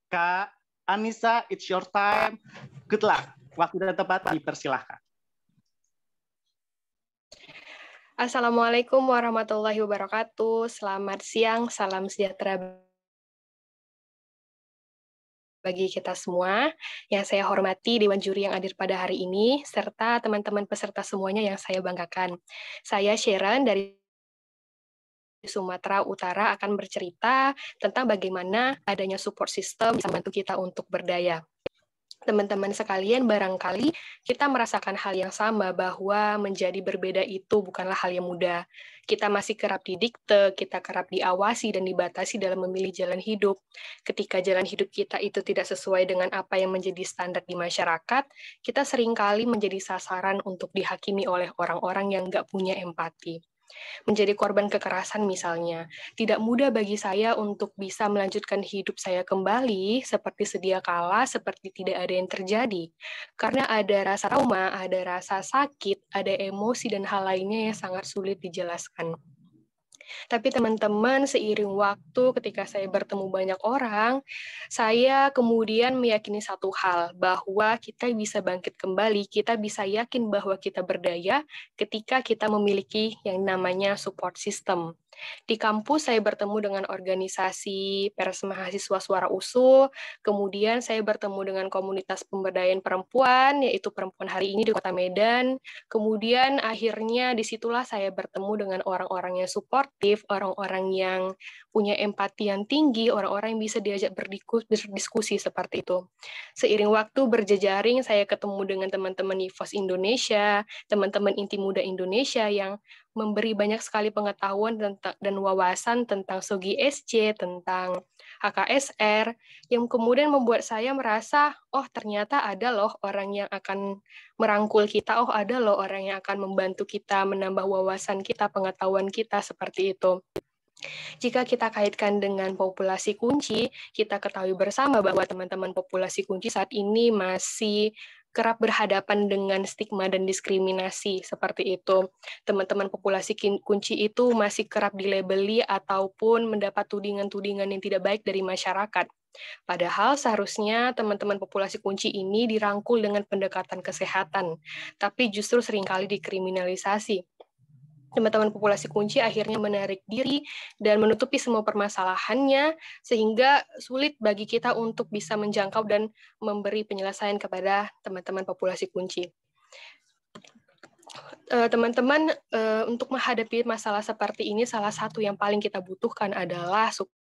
Kak Anissa, it's your time. Good luck. Waktu dan tempat dipersilahkan. Assalamualaikum warahmatullahi wabarakatuh. Selamat siang, salam sejahtera bagi kita semua. Yang saya hormati Dewan Juri yang hadir pada hari ini, serta teman-teman peserta semuanya yang saya banggakan. Saya Sharon dari Sumatera Utara akan bercerita tentang bagaimana adanya support system bisa membantu kita untuk berdaya. Teman-teman sekalian, barangkali kita merasakan hal yang sama bahwa menjadi berbeda itu bukanlah hal yang mudah. Kita masih kerap didikte, kita kerap diawasi dan dibatasi dalam memilih jalan hidup. Ketika jalan hidup kita itu tidak sesuai dengan apa yang menjadi standar di masyarakat, kita seringkali menjadi sasaran untuk dihakimi oleh orang-orang yang nggak punya empati. Menjadi korban kekerasan misalnya, tidak mudah bagi saya untuk bisa melanjutkan hidup saya kembali seperti sedia kala, seperti tidak ada yang terjadi. Karena ada rasa trauma, ada rasa sakit, ada emosi dan hal lainnya yang sangat sulit dijelaskan. Tapi teman-teman, seiring waktu ketika saya bertemu banyak orang, saya kemudian meyakini satu hal, bahwa kita bisa bangkit kembali, kita bisa yakin bahwa kita berdaya ketika kita memiliki yang namanya support system. Di kampus saya bertemu dengan organisasi Pers Mahasiswa Suara USU, kemudian saya bertemu dengan komunitas pemberdayaan perempuan, yaitu Perempuan Hari Ini di Kota Medan, kemudian akhirnya disitulah saya bertemu dengan orang-orang yang suportif, orang-orang yang punya empati yang tinggi, orang-orang yang bisa diajak berdiskusi seperti itu. Seiring waktu berjejaring, saya ketemu dengan teman-teman IFOS Indonesia, teman-teman Inti Muda Indonesia yang memberi banyak sekali pengetahuan dan wawasan tentang SOGI SC, tentang HKSR, yang kemudian membuat saya merasa, oh ternyata ada loh orang yang akan merangkul kita, oh ada loh orang yang akan membantu kita, menambah wawasan kita, pengetahuan kita, seperti itu. Jika kita kaitkan dengan populasi kunci, kita ketahui bersama bahwa teman-teman populasi kunci saat ini masih kerap berhadapan dengan stigma dan diskriminasi seperti itu. Teman-teman populasi kunci itu masih kerap dilabeli ataupun mendapat tudingan-tudingan yang tidak baik dari masyarakat. Padahal seharusnya teman-teman populasi kunci ini dirangkul dengan pendekatan kesehatan, tapi justru seringkali dikriminalisasi. Teman-teman populasi kunci akhirnya menarik diri dan menutupi semua permasalahannya, sehingga sulit bagi kita untuk bisa menjangkau dan memberi penyelesaian kepada teman-teman populasi kunci. Teman-teman, untuk menghadapi masalah seperti ini, salah satu yang paling kita butuhkan adalah support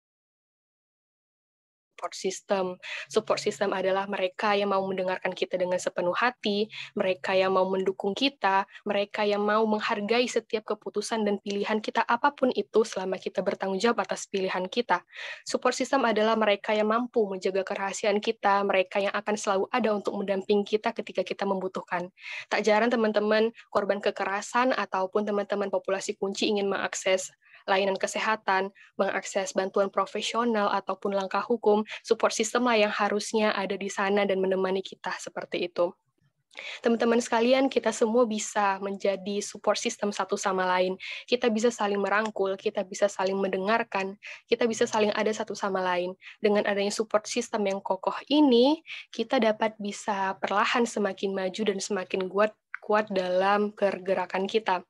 system. Support system adalah mereka yang mau mendengarkan kita dengan sepenuh hati, mereka yang mau mendukung kita, mereka yang mau menghargai setiap keputusan dan pilihan kita apapun itu selama kita bertanggung jawab atas pilihan kita. Support system adalah mereka yang mampu menjaga kerahasiaan kita, mereka yang akan selalu ada untuk mendampingi kita ketika kita membutuhkan. Tak jarang teman-teman korban kekerasan ataupun teman-teman populasi kunci ingin mengakses layanan kesehatan, mengakses bantuan profesional ataupun langkah hukum, support system lah yang harusnya ada di sana dan menemani kita seperti itu. Teman-teman sekalian, kita semua bisa menjadi support system satu sama lain. Kita bisa saling merangkul, kita bisa saling mendengarkan, kita bisa saling ada satu sama lain. Dengan adanya support system yang kokoh ini, kita dapat bisa perlahan semakin maju dan semakin kuat dalam pergerakan kita.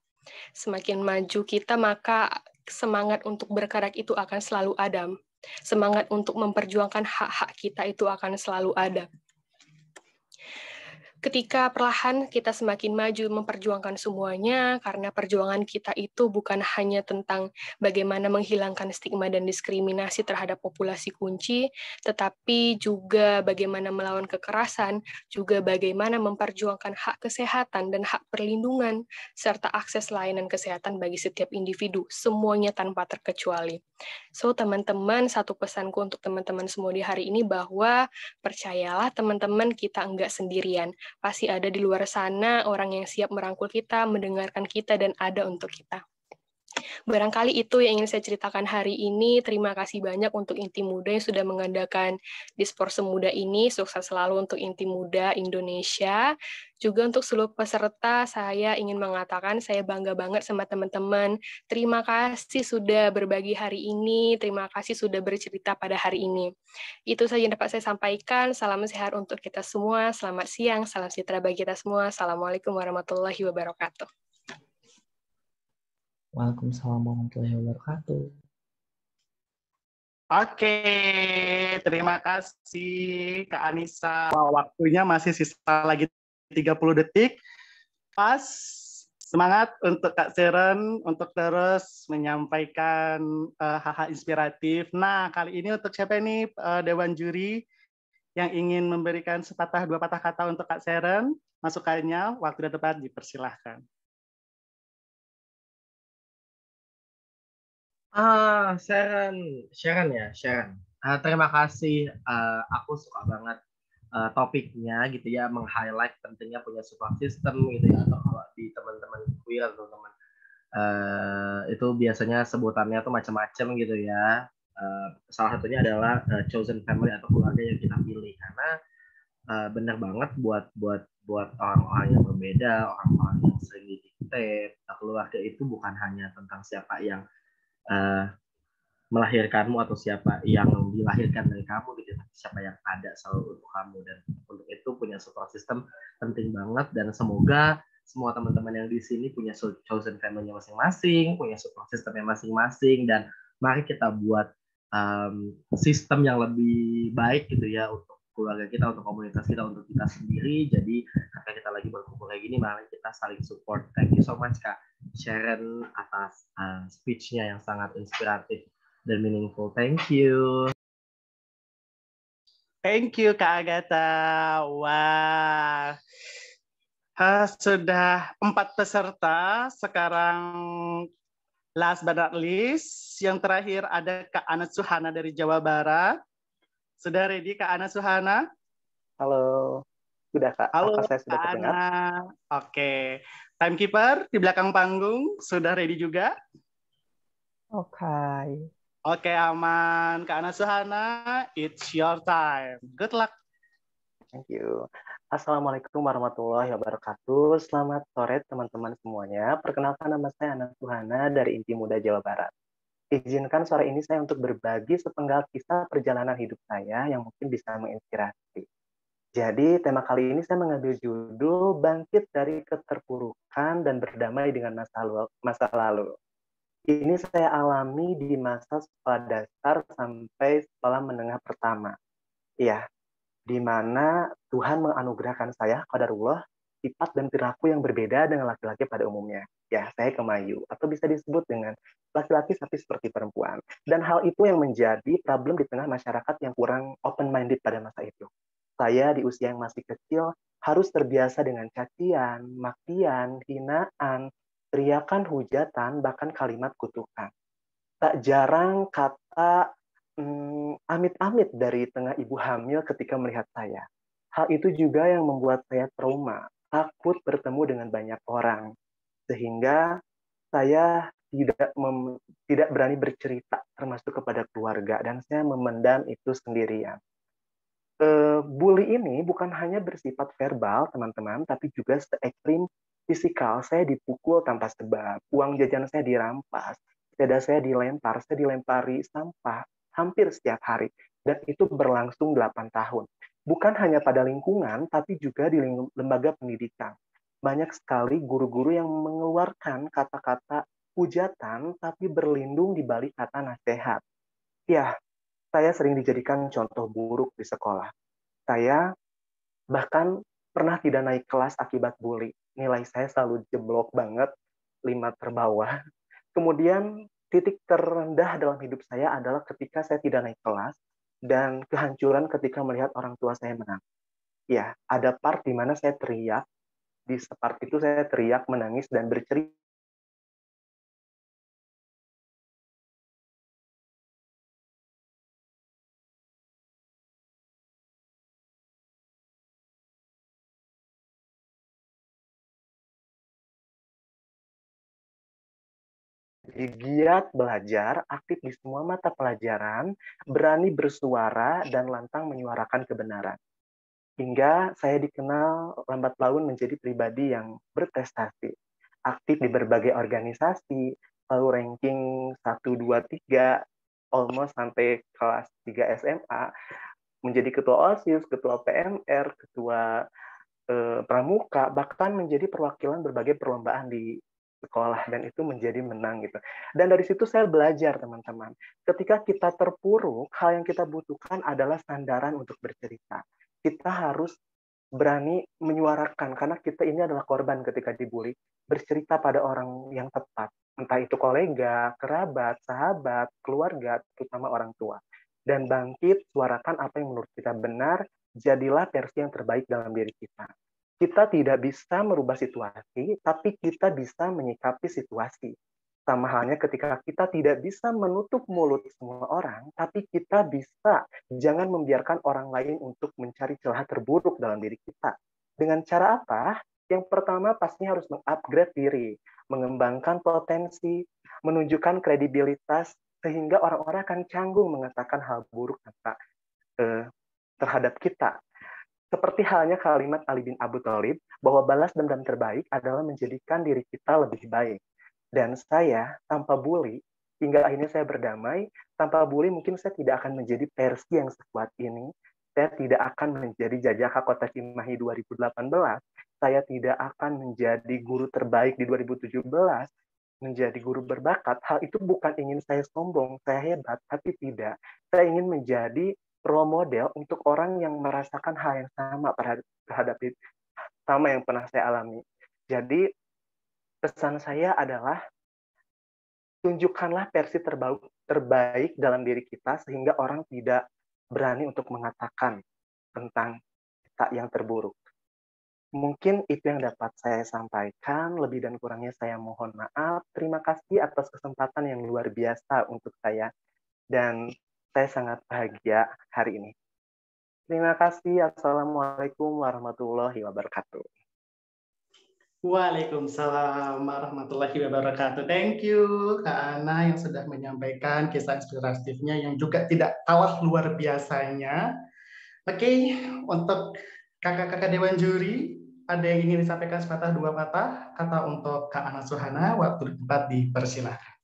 Semakin maju kita, maka semangat untuk bergerak itu akan selalu ada. Semangat untuk memperjuangkan hak-hak kita itu akan selalu ada. Ketika perlahan kita semakin maju memperjuangkan semuanya, karena perjuangan kita itu bukan hanya tentang bagaimana menghilangkan stigma dan diskriminasi terhadap populasi kunci, tetapi juga bagaimana melawan kekerasan, juga bagaimana memperjuangkan hak kesehatan dan hak perlindungan, serta akses layanan kesehatan bagi setiap individu, semuanya tanpa terkecuali. So, teman-teman, satu pesanku untuk teman-teman semua di hari ini bahwa percayalah teman-teman, kita enggak sendirian. Pasti ada di luar sana orang yang siap merangkul kita, mendengarkan kita, dan ada untuk kita. Barangkali itu yang ingin saya ceritakan hari ini. Terima kasih banyak untuk Inti Muda yang sudah mengadakan Dispor Semuda ini. Sukses selalu untuk Inti Muda Indonesia. Juga untuk seluruh peserta, saya ingin mengatakan saya bangga banget sama teman-teman. Terima kasih sudah berbagi hari ini. Terima kasih sudah bercerita pada hari ini. Itu saja yang dapat saya sampaikan. Salam sehat untuk kita semua. Selamat siang. Salam sejahtera bagi kita semua. Assalamualaikum warahmatullahi wabarakatuh. Waalaikumsalam warahmatullahi wabarakatuh. Oke, terima kasih Kak Anissa. Waktunya masih sisa lagi 30 detik. Pas, semangat untuk Kak Sharon untuk terus menyampaikan hal-hal inspiratif. Nah, kali ini untuk siapa ini Dewan Juri yang ingin memberikan sepatah dua patah kata untuk Kak Sharon? Masukannya, waktu dan tempat dipersilahkan. Sharon ya, Sharon. Terima kasih. Aku suka banget topiknya gitu ya, meng-highlight pentingnya punya support system gitu ya. Atau kalau di teman-teman queer atau teman itu biasanya sebutannya tuh macam-macam gitu ya. Salah satunya adalah chosen family atau keluarga yang kita pilih, karena benar banget buat orang-orang yang berbeda, orang-orang yang sering didikte, keluarga itu bukan hanya tentang siapa yang melahirkanmu atau siapa yang dilahirkan dari kamu gitu, tapi siapa yang ada selalu untuk kamu. Dan untuk itu punya support system penting banget, dan semoga semua teman-teman yang di sini punya chosen family-nya masing-masing, punya support system-nya masing-masing, dan mari kita buat sistem yang lebih baik gitu ya untuk keluarga kita, untuk komunitas kita, untuk kita sendiri. Jadi ketika kita lagi berkumpul kayak gini, mari kita saling support. Thank you so much Kak Sharon atas speech-nya yang sangat inspiratif dan meaningful. Thank you. Thank you Kak Agatha. Wah, sudah 4 peserta. Sekarang last but not least, yang terakhir ada Kak Ana Suhana dari Jawa Barat. Sudah ready Kak Ana Suhana? Halo, sudah Kak. Halo Apa saya sudah Kak terdengar? Ana. Oke, timekeeper di belakang panggung sudah ready juga? Oke. Oke, aman. Kak Ana Suhana, it's your time. Good luck. Thank you. Assalamualaikum warahmatullahi wabarakatuh. Selamat sore teman-teman semuanya. Perkenalkan, nama saya Ana Suhana dari Inti Muda Jawa Barat. Izinkan sore ini saya untuk berbagi sepenggal kisah perjalanan hidup saya yang mungkin bisa menginspirasi. Jadi tema kali ini saya mengambil judul Bangkit dari Keterpurukan dan Berdamai dengan Masa Lalu. Ini saya alami di masa sekolah dasar sampai sekolah menengah pertama. Ya, di mana Tuhan menganugerahkan saya, qadarullah, sifat dan perilaku yang berbeda dengan laki-laki pada umumnya. Ya, saya kemayu, atau bisa disebut dengan laki-laki tapi seperti perempuan. Dan hal itu yang menjadi problem di tengah masyarakat yang kurang open-minded pada masa itu. Saya di usia yang masih kecil harus terbiasa dengan cacian, makian, hinaan, teriakan, hujatan, bahkan kalimat kutukan. Tak jarang kata amit-amit dari tengah ibu hamil ketika melihat saya. Hal itu juga yang membuat saya trauma, takut bertemu dengan banyak orang. Sehingga saya tidak berani bercerita termasuk kepada keluarga, dan saya memendam itu sendirian. Bully ini bukan hanya bersifat verbal, teman-teman, tapi juga se-ekstrim fisikal. Saya dipukul tanpa sebab, uang jajan saya dirampas, sepeda saya dilempar, saya dilempari sampah hampir setiap hari, dan itu berlangsung 8 tahun. Bukan hanya pada lingkungan, tapi juga di lembaga pendidikan. Banyak sekali guru-guru yang mengeluarkan kata-kata hujatan, tapi berlindung di balik kata nasihat. Ya, saya sering dijadikan contoh buruk di sekolah. Saya bahkan pernah tidak naik kelas akibat bully. Nilai saya selalu jeblok banget, 5 terbawah. Kemudian titik terendah dalam hidup saya adalah ketika saya tidak naik kelas dan kehancuran ketika melihat orang tua saya menang. Ya, ada part di mana saya teriak, di part itu saya teriak, menangis, dan bercerita. Giat belajar, aktif di semua mata pelajaran, berani bersuara, dan lantang menyuarakan kebenaran. Hingga saya dikenal lambat laun menjadi pribadi yang berprestasi. Aktif di berbagai organisasi, lalu ranking 1, 2, 3, almost sampai kelas 3 SMA, menjadi ketua OSIS, ketua PMR, ketua pramuka, bahkan menjadi perwakilan berbagai perlombaan di sekolah, dan itu menjadi menang gitu. Dan dari situ saya belajar, teman-teman. Ketika kita terpuruk, hal yang kita butuhkan adalah sandaran untuk bercerita. Kita harus berani menyuarakan, karena kita ini adalah korban ketika dibully, bercerita pada orang yang tepat, entah itu kolega, kerabat, sahabat, keluarga, terutama orang tua. Dan bangkit, suarakan apa yang menurut kita benar, jadilah versi yang terbaik dalam diri kita. Kita tidak bisa merubah situasi, tapi kita bisa menyikapi situasi. Sama halnya ketika kita tidak bisa menutup mulut semua orang, tapi kita bisa, jangan membiarkan orang lain untuk mencari celah terburuk dalam diri kita. Dengan cara apa? Yang pertama pastinya harus mengupgrade diri, mengembangkan potensi, menunjukkan kredibilitas, sehingga orang-orang akan canggung mengatakan hal buruk terhadap kita. Seperti halnya kalimat Ali bin Abi Thalib, bahwa balas dendam terbaik adalah menjadikan diri kita lebih baik. Dan saya, tanpa bully, hingga akhirnya saya berdamai, tanpa bully mungkin saya tidak akan menjadi versi yang sekuat ini, saya tidak akan menjadi Jajaka Kota Cimahi 2018, saya tidak akan menjadi guru terbaik di 2017, menjadi guru berbakat. Hal itu bukan ingin saya sombong, saya hebat, tapi tidak. Saya ingin menjadi role model untuk orang yang merasakan hal yang sama terhadap sama yang pernah saya alami. Jadi pesan saya adalah tunjukkanlah versi terbaik dalam diri kita sehingga orang tidak berani untuk mengatakan tentang kita yang terburuk. Mungkin itu yang dapat saya sampaikan. Lebih dan kurangnya saya mohon maaf. Terima kasih atas kesempatan yang luar biasa untuk saya. Dan saya sangat bahagia hari ini. Terima kasih. Assalamualaikum warahmatullahi wabarakatuh. Waalaikumsalam warahmatullahi wabarakatuh. Thank you Kak Ana yang sudah menyampaikan kisah inspiratifnya yang juga tidak kalah luar biasanya. Oke, untuk kakak-kakak Dewan Juri, ada yang ingin disampaikan sepatah dua patah kata untuk Kak Ana Suhana, waktu tempat dipersilahkan.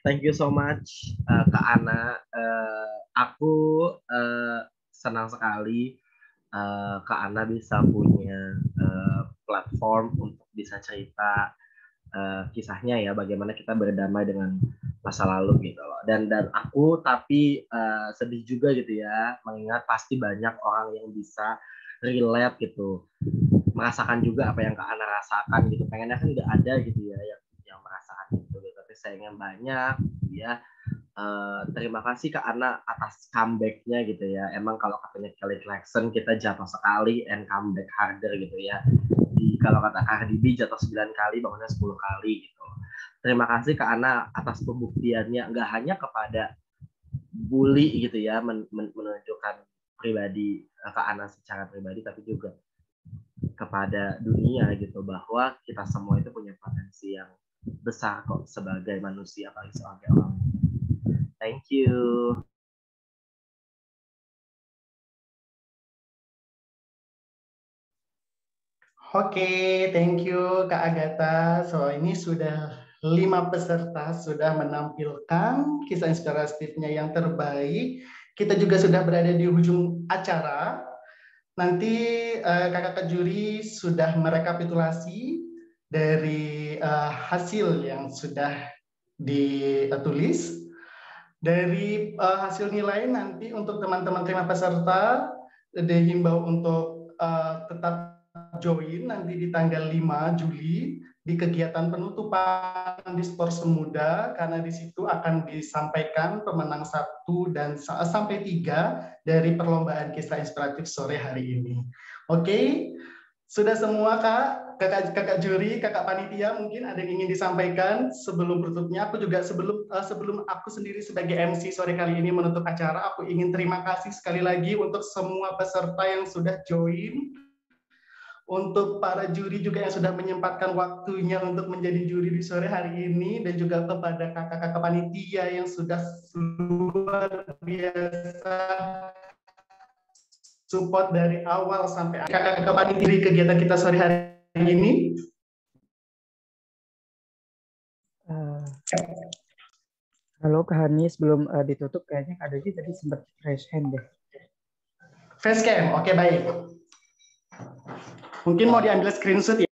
Thank you so much Kak Ana. Aku senang sekali Kak Ana bisa punya platform untuk bisa cerita kisahnya ya, bagaimana kita berdamai dengan masa lalu gitu loh. Dan aku tapi sedih juga gitu ya, mengingat pasti banyak orang yang bisa relate gitu, merasakan juga apa yang Kak Ana rasakan gitu. Pengennya kan nggak ada gitu ya yang merasakan itu gitu. Tapi sayangnya banyak ya. Terima kasih Kak Ana atas comeback-nya gitu ya. Emang kalau katanya Kelly Clarkson, kita jatuh sekali and comeback harder gitu ya. Kalau kata Cardi B, jatuh 9 kali, bangunnya 10 kali gitu. Terima kasih Kak Ana atas pembuktiannya, nggak hanya kepada bully gitu ya, menunjukkan pribadi Kak Ana secara pribadi, tapi juga kepada dunia gitu, bahwa kita semua itu punya potensi yang besar kok sebagai manusia, apalagi sebagai orang. Thank you. Oke, thank you Kak Agatha. So ini sudah 5 peserta sudah menampilkan kisah inspiratifnya yang terbaik. Kita juga sudah berada di ujung acara. Nanti kakak-kakak juri sudah merekapitulasi dari hasil yang sudah ditulis. Dari hasil nilai nanti untuk teman-teman terima peserta dihimbau untuk tetap join nanti di tanggal 5 Juli di kegiatan penutupan Discourse Muda, karena di situ akan disampaikan pemenang 1 dan sampai 3 dari perlombaan kisah inspiratif sore hari ini. Oke, sudah semua kakak juri, kakak panitia, mungkin ada yang ingin disampaikan sebelum tutupnya. Aku juga sebelum aku sendiri sebagai MC sore kali ini menutup acara, aku ingin terima kasih sekali lagi untuk semua peserta yang sudah join, untuk para juri juga yang sudah menyempatkan waktunya untuk menjadi juri di sore hari ini, dan juga kepada kakak-kakak panitia yang sudah luar biasa support dari awal sampai akhir. Kakak-kakak panitia di kegiatan kita sore hari ini. Halo Kak Hani, sebelum ditutup kayaknya Kak Doji tadi sempat raise hand deh. Facecam, oke baik. Mungkin mau diambil screenshot ya?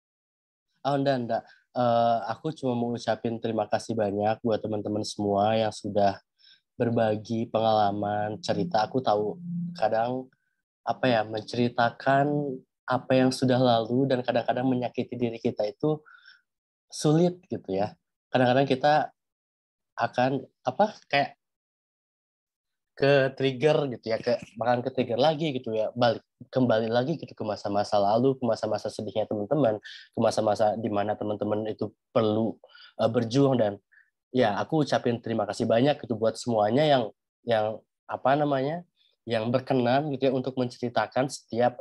Oh, enggak. Aku cuma mau ucapin terima kasih banyak buat teman-teman semua yang sudah berbagi pengalaman, cerita. Aku tahu kadang menceritakan apa yang sudah lalu dan kadang-kadang menyakiti diri kita itu sulit gitu ya. Kadang-kadang kita akan kayak ke trigger gitu ya, bahkan ke trigger lagi gitu ya, kembali lagi gitu ke masa-masa lalu, ke masa-masa sedihnya teman-teman, ke masa-masa di mana teman-teman itu perlu berjuang. Dan ya aku ucapin terima kasih banyak gitu buat semuanya yang yang berkenan gitu ya untuk menceritakan setiap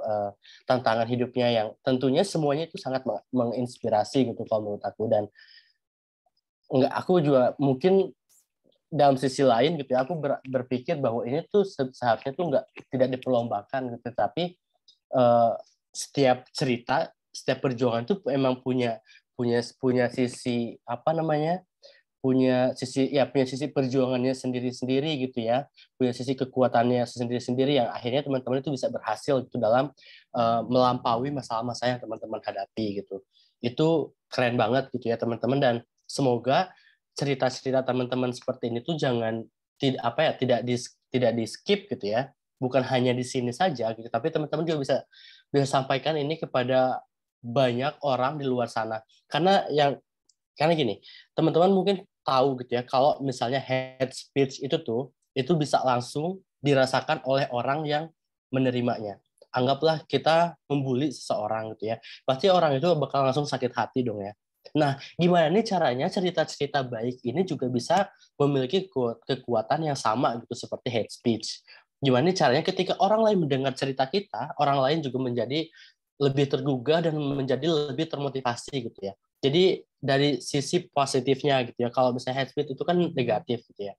tantangan hidupnya, yang tentunya semuanya itu sangat menginspirasi gitu kalau menurut aku. Dan aku juga mungkin dalam sisi lain gitu ya, aku berpikir bahwa ini tuh seharusnya tuh tidak diperlombakan gitu, tapi setiap cerita, setiap perjuangan tuh emang punya sisi punya sisi perjuangannya sendiri-sendiri gitu ya, punya sisi kekuatannya sendiri-sendiri, yang akhirnya teman-teman itu bisa berhasil gitu dalam melampaui masalah-masalah yang teman-teman hadapi gitu. Itu keren banget gitu ya teman-teman, dan semoga cerita-cerita teman-teman seperti ini tuh tidak di skip gitu ya, bukan hanya di sini saja gitu, tapi teman-teman juga bisa sampaikan ini kepada banyak orang di luar sana. Karena gini, teman-teman mungkin tahu gitu ya, kalau misalnya hate speech itu bisa langsung dirasakan oleh orang yang menerimanya. Anggaplah kita membuli seseorang gitu ya, pasti orang itu bakal langsung sakit hati dong ya. Nah, gimana nih caranya cerita-cerita baik ini juga bisa memiliki kekuatan yang sama gitu seperti hate speech. Gimana nih caranya ketika orang lain mendengar cerita kita, orang lain juga menjadi lebih tergugah dan menjadi lebih termotivasi gitu ya. Jadi dari sisi positifnya gitu ya, kalau misalnya hate speech itu kan negatif gitu ya.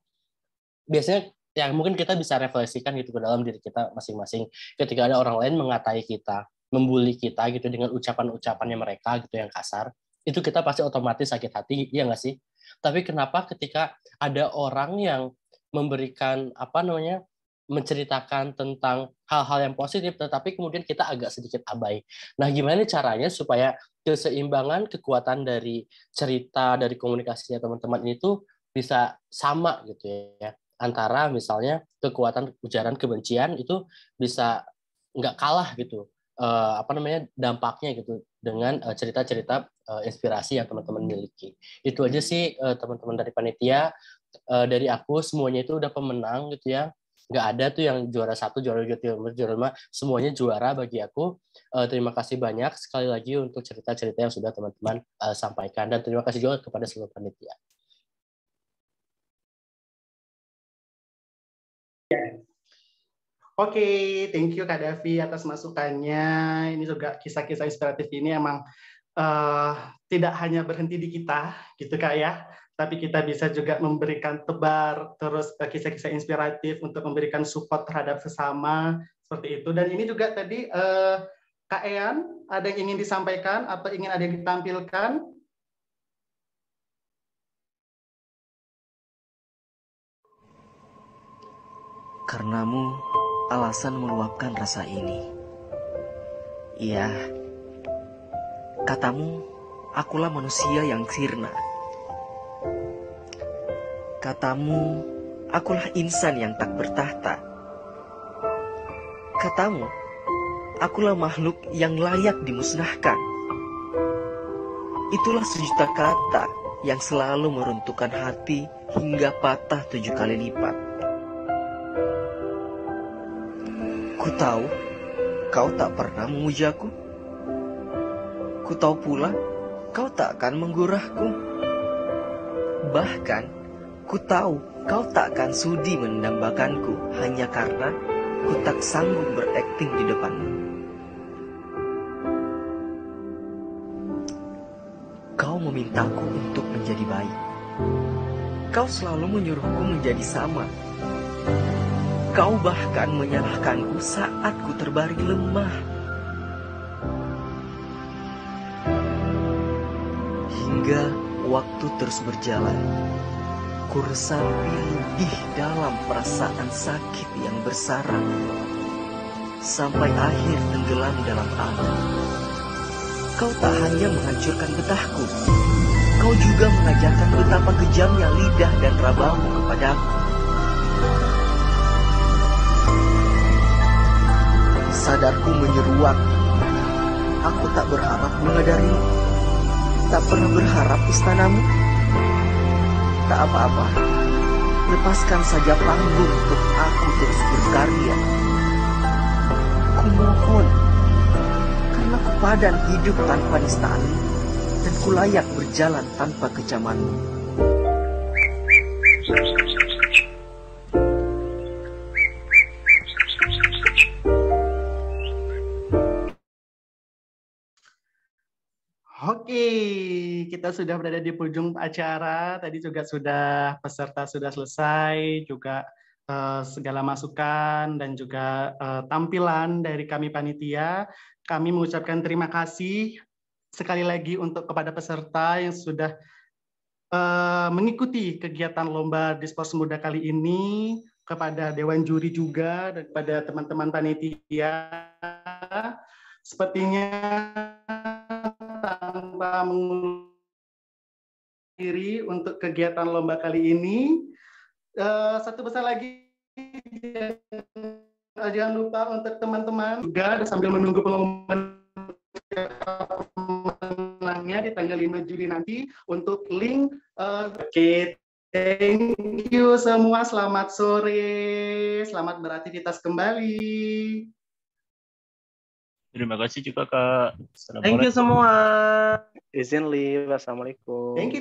Biasanya ya mungkin kita bisa refleksikan gitu ke dalam diri kita masing-masing. Ketika ada orang lain mengatai kita, membuli kita gitu dengan ucapan-ucapannya mereka gitu yang kasar, itu kita pasti otomatis sakit hati, ya nggak sih? Tapi kenapa ketika ada orang yang memberikan menceritakan tentang hal-hal yang positif, tetapi kemudian kita agak sedikit abai. Nah, gimana caranya supaya keseimbangan kekuatan dari cerita, dari komunikasinya teman-teman itu bisa sama gitu ya. Antara misalnya kekuatan ujaran kebencian itu bisa nggak kalah gitu dampaknya gitu dengan cerita-cerita inspirasi yang teman-teman miliki. Itu aja sih teman-teman dari panitia. Dari aku semuanya itu udah pemenang gitu ya, nggak ada tuh yang juara 1, juara 2, juara 5, semuanya juara bagi aku. Terima kasih banyak sekali lagi untuk cerita-cerita yang sudah teman-teman sampaikan, dan terima kasih juga kepada seluruh panitia. Oke, thank you Kak Davi atas masukannya. Ini juga kisah-kisah inspiratif ini emang tidak hanya berhenti di kita, gitu Kak ya, tapi kita bisa juga memberikan tebar terus kisah-kisah inspiratif untuk memberikan support terhadap sesama, seperti itu. Dan ini juga tadi Kak Ean, ada yang ingin disampaikan atau ingin ada yang ditampilkan? Karenamu, alasan meluapkan rasa ini. Iya, katamu, akulah manusia yang sirna. Katamu, akulah insan yang tak bertahta. Katamu, akulah makhluk yang layak dimusnahkan. Itulah sejuta kata yang selalu meruntuhkan hati hingga patah 7 kali lipat. Ku tahu kau tak pernah memuji aku. Ku tahu pula kau tak akan menggurahku. Bahkan ku tahu kau tak akan sudi mendambakanku hanya karena ku tak sanggup berakting di depanmu. Kau memintaku untuk menjadi baik. Kau selalu menyuruhku menjadi sama. Kau bahkan menyalahkanku saat ku terbaring lemah. Hingga waktu terus berjalan, ku resapi lebih dalam perasaan sakit yang bersarang, sampai akhir tenggelam dalam alam. Kau tak hanya menghancurkan getahku, kau juga mengajarkan betapa kejamnya lidah dan rabamu kepadaku. Sadarku menyeruak, aku tak berharap bunga darimu, tak pernah berharap istanamu. Tak apa-apa, lepaskan saja panggung untuk aku terus berkarya. Kumohon, karena ku padan hidup tanpa nistaanmu, dan ku layak berjalan tanpa kecamanmu. Oke, kita sudah berada di ujung acara. Tadi juga sudah peserta sudah selesai, juga segala masukan dan juga tampilan dari kami panitia. Kami mengucapkan terima kasih sekali lagi untuk kepada peserta yang sudah mengikuti kegiatan lomba Dispors Muda kali ini, kepada Dewan Juri juga dan kepada teman-teman panitia. Sepertinya tanpa mengulangi diri untuk kegiatan lomba kali ini, satu pesan lagi, jangan lupa untuk teman-teman juga sambil menunggu pengumuman pemenangnya di tanggal 5 Juli nanti untuk link. Oke, thank you semua, selamat sore, selamat beraktivitas kembali. Terima kasih juga Kak. Thank you semua. Izin live. Assalamualaikum. Thank you.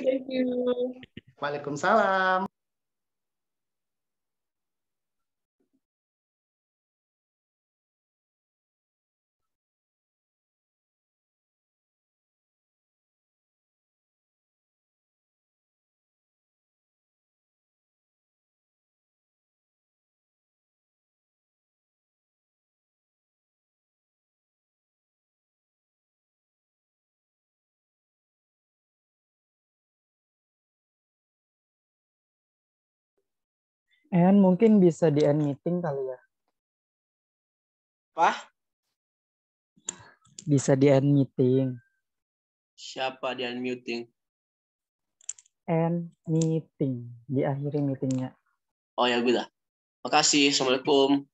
Waalaikumsalam. En mungkin bisa di end meeting kali ya. Apa? Bisa di end meeting. Siapa di unmuting? End meeting. Diakhiri meetingnya. Oh ya udah. Makasih. Assalamualaikum.